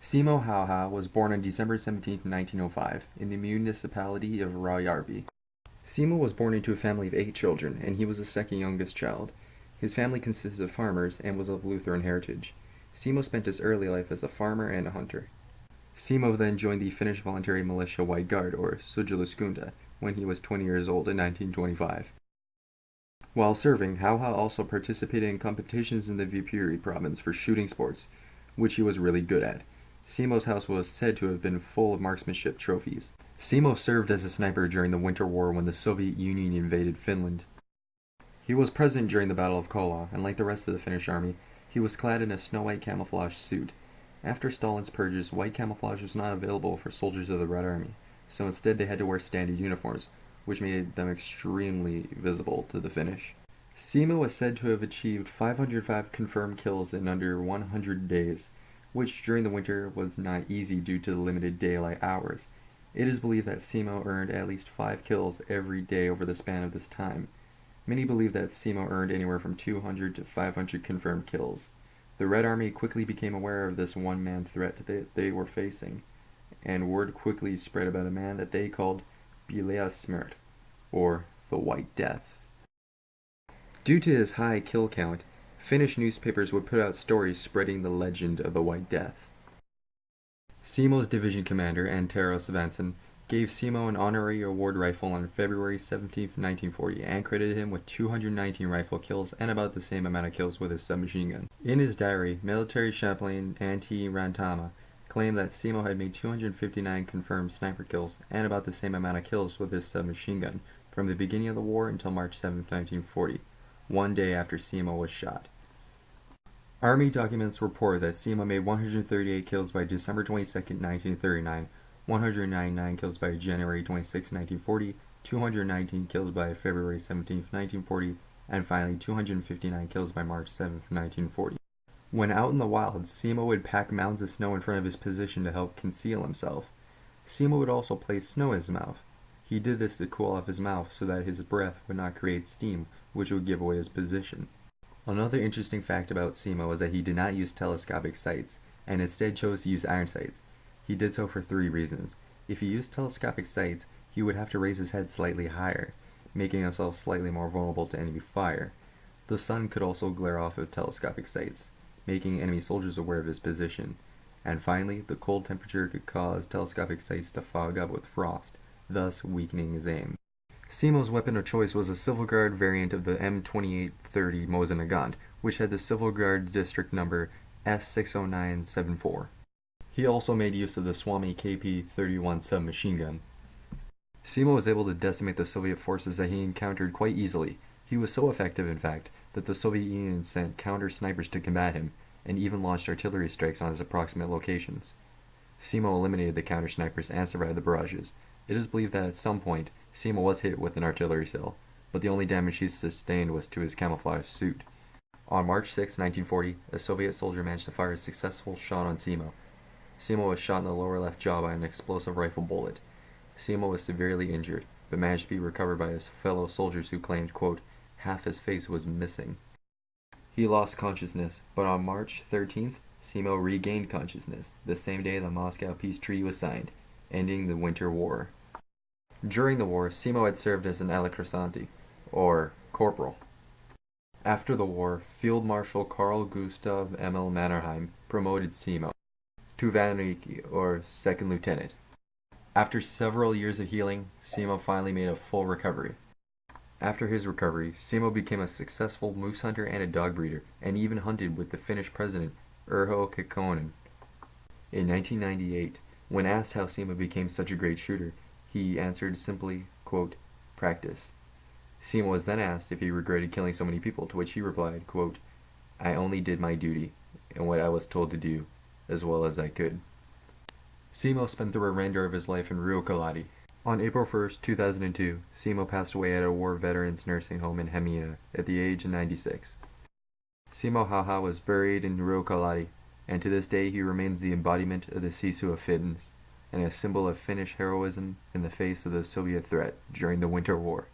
Simo Häyhä was born on December 17, 1905, in the municipality of Raujärvi. Simo was born into a family of 8 children, and he was the second youngest child. His family consisted of farmers and was of Lutheran heritage. Simo spent his early life as a farmer and a hunter. Simo then joined the Finnish voluntary militia White Guard, or Suojeluskunta, when he was 20 years old in 1925. While serving, Häyhä also participated in competitions in the Viipuri province for shooting sports, which he was really good at. Simo's house was said to have been full of marksmanship trophies. Simo served as a sniper during the Winter War when the Soviet Union invaded Finland. He was present during the Battle of Kola, and like the rest of the Finnish army, he was clad in a snow-white camouflage suit. After Stalin's purges, white camouflage was not available for soldiers of the Red Army, so instead they had to wear standard uniforms, which made them extremely visible to the Finnish. Simo was said to have achieved 505 confirmed kills in under 100 days, which during the winter was not easy due to the limited daylight hours. It is believed that Simo earned at least 5 kills every day over the span of this time. Many believe that Simo earned anywhere from 200 to 500 confirmed kills. The Red Army quickly became aware of this one-man threat that they were facing, and word quickly spread about a man that they called Bilea Smert, or the White Death. Due to his high kill count, Finnish newspapers would put out stories spreading the legend of the White Death. Simo's division commander, Antero Svensson, gave Simo an honorary award rifle on February 17, 1940, and credited him with 219 rifle kills and about the same amount of kills with his submachine gun. In his diary, military chaplain Antti Rantama claimed that Simo had made 259 confirmed sniper kills and about the same amount of kills with his submachine gun from the beginning of the war until March 7, 1940, one day after Simo was shot. Army documents report that Simo made 138 kills by December 22, 1939, 199 kills by January 26, 1940, 219 kills by February 17, 1940, and finally 259 kills by March 7, 1940. When out in the wild, Simo would pack mounds of snow in front of his position to help conceal himself. Simo would also place snow in his mouth. He did this to cool off his mouth so that his breath would not create steam, which would give away his position. Another interesting fact about Simo is that he did not use telescopic sights, and instead chose to use iron sights. He did so for 3 reasons. If he used telescopic sights, he would have to raise his head slightly higher, making himself slightly more vulnerable to enemy fire. The sun could also glare off of telescopic sights, making enemy soldiers aware of his position. And finally, the cold temperature could cause telescopic sights to fog up with frost, thus weakening his aim. Simo's weapon of choice was a Civil Guard variant of the M2830 Mosin-Nagant, which had the Civil Guard district number S60974. He also made use of the Swami KP-31 submachine gun. Simo was able to decimate the Soviet forces that he encountered quite easily. He was so effective, in fact, that the Soviet Union sent counter-snipers to combat him, and even launched artillery strikes on his approximate locations. Simo eliminated the counter-snipers and survived the barrages. It is believed that at some point, Simo was hit with an artillery shell, but the only damage he sustained was to his camouflage suit. On March 6, 1940, a Soviet soldier managed to fire a successful shot on Simo. Simo was shot in the lower left jaw by an explosive rifle bullet. Simo was severely injured, but managed to be recovered by his fellow soldiers who claimed, quote, half his face was missing. He lost consciousness, but on March 13th, Simo regained consciousness, the same day the Moscow Peace Treaty was signed, ending the Winter War. During the war, Simo had served as an electrosanti, or corporal. After the war, Field Marshal Carl Gustav Emil Mannerheim promoted Simo to Vanriki, or second lieutenant. After several years of healing, Simo finally made a full recovery. After his recovery, Simo became a successful moose hunter and a dog breeder, and even hunted with the Finnish president, Urho Kekkonen. In 1998, when asked how Simo became such a great shooter, he answered simply, quote, practice. Simo was then asked if he regretted killing so many people, to which he replied, quote, I only did my duty, and what I was told to do, as well as I could. Simo spent the remainder of his life in Ruokolahti. On April 1, 2002, Simo passed away at a war veterans nursing home in Hamina at the age of 96. Simo Häyhä was buried in Ruokolahti, and to this day he remains the embodiment of the Sisu of Finns, and a symbol of Finnish heroism in the face of the Soviet threat during the Winter War.